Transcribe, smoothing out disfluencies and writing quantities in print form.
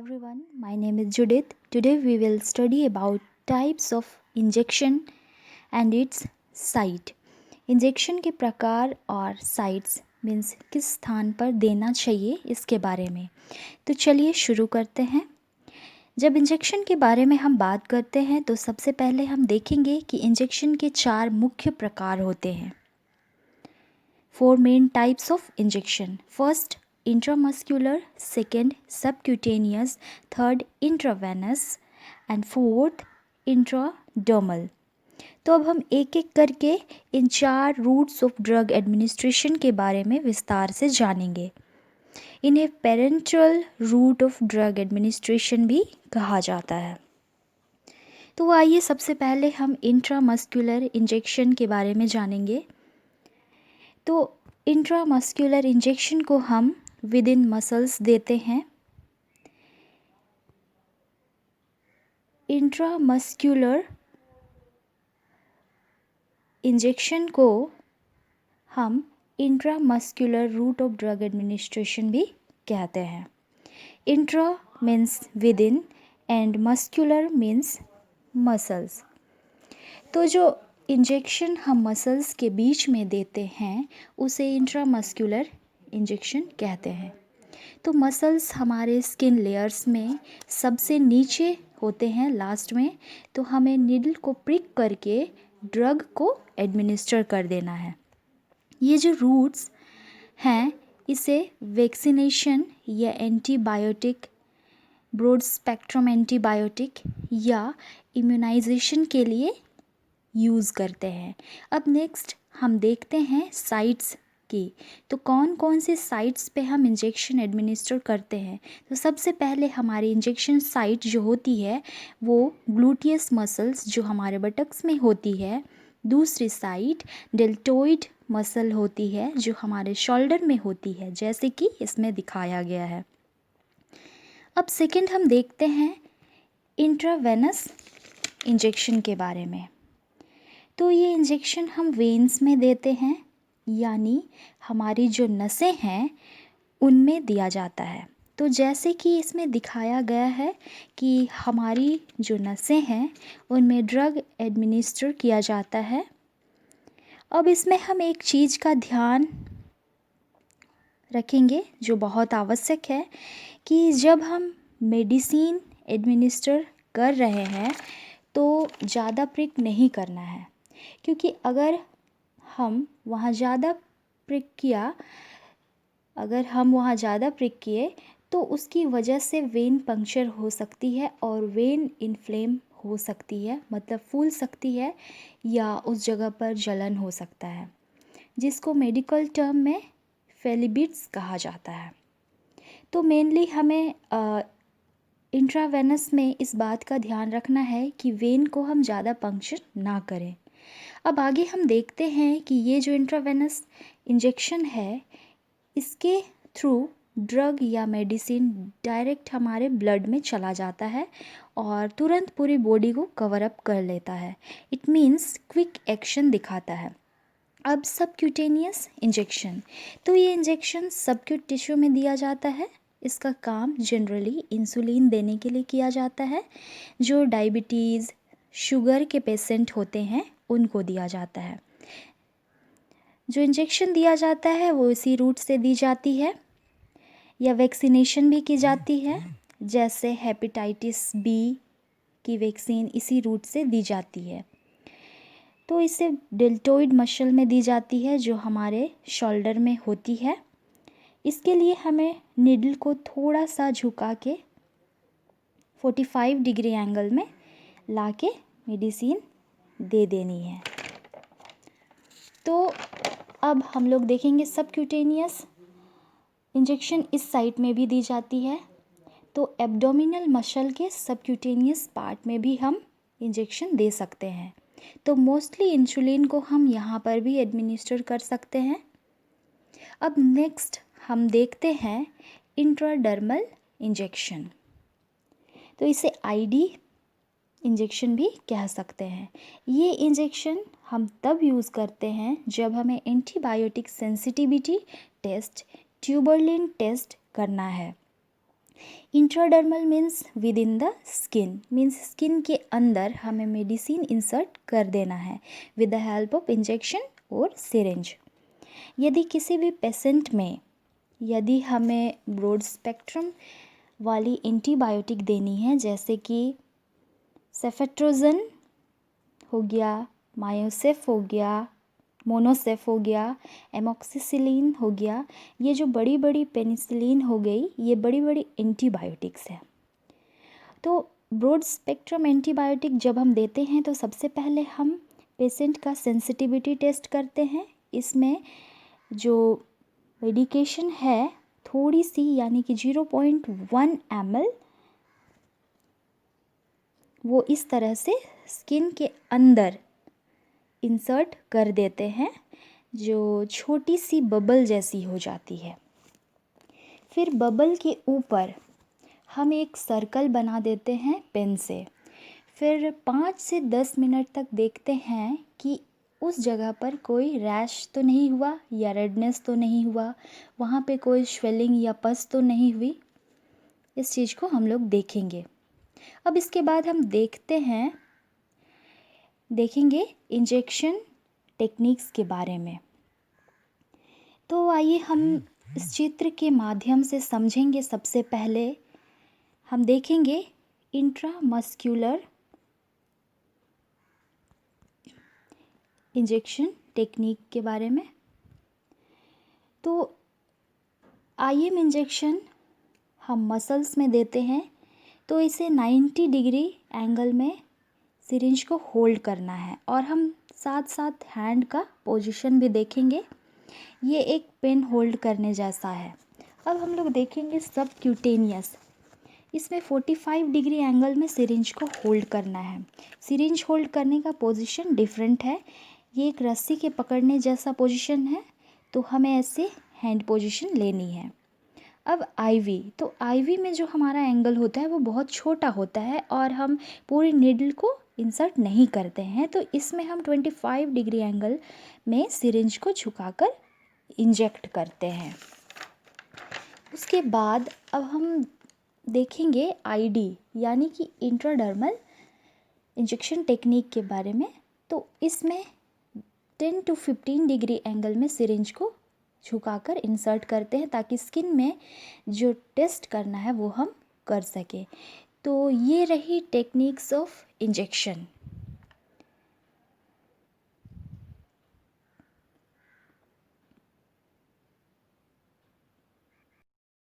everyone, my name is Judith. Today we will study about types of injection and its site. Injection के प्रकार और sites means किस स्थान पर देना चाहिए इसके बारे में। तो चलिए शुरू करते हैं। जब इंजेक्शन के बारे में हम बात करते हैं तो सबसे पहले हम देखेंगे कि इंजेक्शन के 4 मुख्य प्रकार होते हैं। 4 main types of injection. First, intramuscular, second, subcutaneous, third, intravenous and fourth, intradermal. तो अब हम एक एक करके इन 4 रूट्स ऑफ ड्रग एडमिनिस्ट्रेशन के बारे में विस्तार से जानेंगे। इन्हें parenteral route of drug administration भी कहा जाता है। तो आइए सबसे पहले हम इंट्रामस्कुलर इंजेक्शन के बारे में जानेंगे। तो इंट्रामस्कुलर इंजेक्शन को हम विद इन मसल्स देते हैं। इंट्रामस्कुलर इंजेक्शन को हम intramuscular route of drug administration भी कहते हैं। Intra means with in and muscular means muscles. तो जो इंजेक्शन हम मसल्स के बीच में देते हैं उसे इंट्रामस्कुलर इंजेक्शन कहते हैं। तो मसल्स हमारे स्किन लेयर्स में सबसे नीचे होते हैं, लास्ट में। तो हमें नीडल को प्रिक करके ड्रग को एडमिनिस्टर कर देना है। ये जो रूट्स हैं इसे वैक्सीनेशन या एंटीबायोटिक, ब्रॉड स्पेक्ट्रम एंटीबायोटिक या इम्यूनाइजेशन के लिए यूज़ करते हैं। अब नेक्स्ट हम देखते हैं साइट्स की। तो कौन कौन से साइट्स पे हम इंजेक्शन एडमिनिस्टर करते हैं। तो सबसे पहले हमारी इंजेक्शन साइट जो होती है वो ग्लूटियस मसल्स जो हमारे बटक्स में होती है। दूसरी साइट डेल्टोइड मसल होती है जो हमारे शोल्डर में होती है, जैसे कि इसमें दिखाया गया है। अब सेकंड हम देखते हैं इंट्रावेनस इंजेक्शन के बारे में। तो ये इंजेक्शन हम वेन्स में देते हैं, यानी हमारी जो नसें हैं उनमें दिया जाता है। तो जैसे कि इसमें दिखाया गया है कि हमारी जो नसें हैं उनमें ड्रग एडमिनिस्टर किया जाता है। अब इसमें हम एक चीज़ का ध्यान रखेंगे जो बहुत आवश्यक है कि जब हम मेडिसिन एडमिनिस्टर कर रहे हैं तो ज़्यादा प्रिक नहीं करना है, क्योंकि अगर हम वहाँ ज़्यादा प्रिक किए तो उसकी वजह से वेन पंक्चर हो सकती है और वेन इन्फ्लेम हो सकती है, मतलब फूल सकती है या उस जगह पर जलन हो सकता है, जिसको मेडिकल टर्म में फेलिबिट्स कहा जाता है। तो मेनली हमें इंट्रावेनस में इस बात का ध्यान रखना है कि वेन को हम ज़्यादा पंक्चर ना करें। अब आगे हम देखते हैं कि ये जो इंट्रावेनस इंजेक्शन है इसके थ्रू ड्रग या मेडिसिन डायरेक्ट हमारे ब्लड में चला जाता है और तुरंत पूरी बॉडी को कवर अप कर लेता है। इट मीन्स क्विक एक्शन दिखाता है। अब सबक्यूटेनियस इंजेक्शन, तो ये इंजेक्शन सबक्यूट टिश्यू में दिया जाता है। इसका काम जनरली इंसुलिन देने के लिए किया जाता है। जो डायबिटीज़, शुगर के पेशेंट होते हैं उनको दिया जाता है। जो इंजेक्शन दिया जाता है वो इसी रूट से दी जाती है, या वैक्सीनेशन भी की जाती है, जैसे हेपेटाइटिस बी की वैक्सीन इसी रूट से दी जाती है। तो इसे डेल्टोइड मसल में दी जाती है जो हमारे शोल्डर में होती है। इसके लिए हमें निडल को थोड़ा सा झुका के 45 डिग्री एंगल में लाके मेडिसिन दे देनी है। तो अब हम लोग देखेंगे सबक्यूटेनियस इंजेक्शन इस साइट में भी दी जाती है। तो एब्डोमिनल मसल के सबक्यूटेनियस पार्ट में भी हम इंजेक्शन दे सकते हैं। तो मोस्टली इंसुलिन को हम यहाँ पर भी एडमिनिस्टर कर सकते हैं। अब नेक्स्ट हम देखते हैं इंट्राडर्मल इंजेक्शन। तो इसे आईडी इंजेक्शन भी कह सकते हैं। ये इंजेक्शन हम तब यूज़ करते हैं जब हमें एंटीबायोटिक सेंसिटिविटी टेस्ट, ट्यूबरलिन टेस्ट करना है। Intradermal means with in the skin, means skin के अंदर हमें मेडिसिन इंसर्ट कर देना है with the help of injection और सिरिंज। यदि किसी भी पेशेंट में यदि हमें ब्रॉड स्पेक्ट्रम वाली एंटीबायोटिक देनी है, जैसे कि सेफेट्रोजन हो गया, मायोसेफ हो गया, मोनोसेफ हो गया, एमोक्सिसिलिन हो गया, ये जो बड़ी बड़ी पेनिसिलिन हो गई, ये बड़ी बड़ी एंटीबायोटिक्स हैं। तो ब्रॉड स्पेक्ट्रम एंटीबायोटिक जब हम देते हैं तो सबसे पहले हम पेशेंट का सेंसिटिविटी टेस्ट करते हैं। इसमें जो मेडिकेशन है थोड़ी सी यानी कि 0.1 ml वो इस तरह से स्किन के अंदर इंसर्ट कर देते हैं, जो छोटी सी बबल जैसी हो जाती है। फिर बबल के ऊपर हम एक सर्कल बना देते हैं पेन से। फिर 5 से 10 मिनट तक देखते हैं कि उस जगह पर कोई रैश तो नहीं हुआ या रेडनेस तो नहीं हुआ, वहाँ पे कोई स्वेलिंग या पस तो नहीं हुई। इस चीज़ को हम लोग देखेंगे। अब इसके बाद हम देखेंगे इंजेक्शन टेक्निक्स के बारे में। तो आइए हम इस चित्र के माध्यम से समझेंगे। सबसे पहले हम देखेंगे इंट्रामस्क्यूलर इंजेक्शन टेक्निक के बारे में। तो आईएम इंजेक्शन हम मसल्स में देते हैं, तो इसे 90 डिग्री एंगल में सिरिंज को होल्ड करना है और हम साथ साथ हैंड का पोजीशन भी देखेंगे। ये एक पेन होल्ड करने जैसा है। अब हम लोग देखेंगे सबक्यूटेनियस। इसमें 45 डिग्री एंगल में सिरिंज को होल्ड करना है। सिरिंज होल्ड करने का पोजीशन डिफरेंट है। ये एक रस्सी के पकड़ने जैसा पोजीशन है, तो हमें ऐसे हैंड पोजीशन लेनी है। अब आईवी, तो आईवी में जो हमारा एंगल होता है वो बहुत छोटा होता है और हम पूरी नीडल को इंसर्ट नहीं करते हैं, तो इसमें हम 25 डिग्री एंगल में सिरिंज को झुकाकर इंजेक्ट करते हैं। उसके बाद अब हम देखेंगे आईडी यानी कि इंट्राडर्मल इंजेक्शन टेक्निक के बारे में। तो इसमें 10 to 15 डिग्री एंगल में सिरिंज को झुकाकर इंसर्ट करते हैं ताकि स्किन में जो टेस्ट करना है वो हम कर सकें। तो ये रही टेक्निक्स ऑफ इंजेक्शन।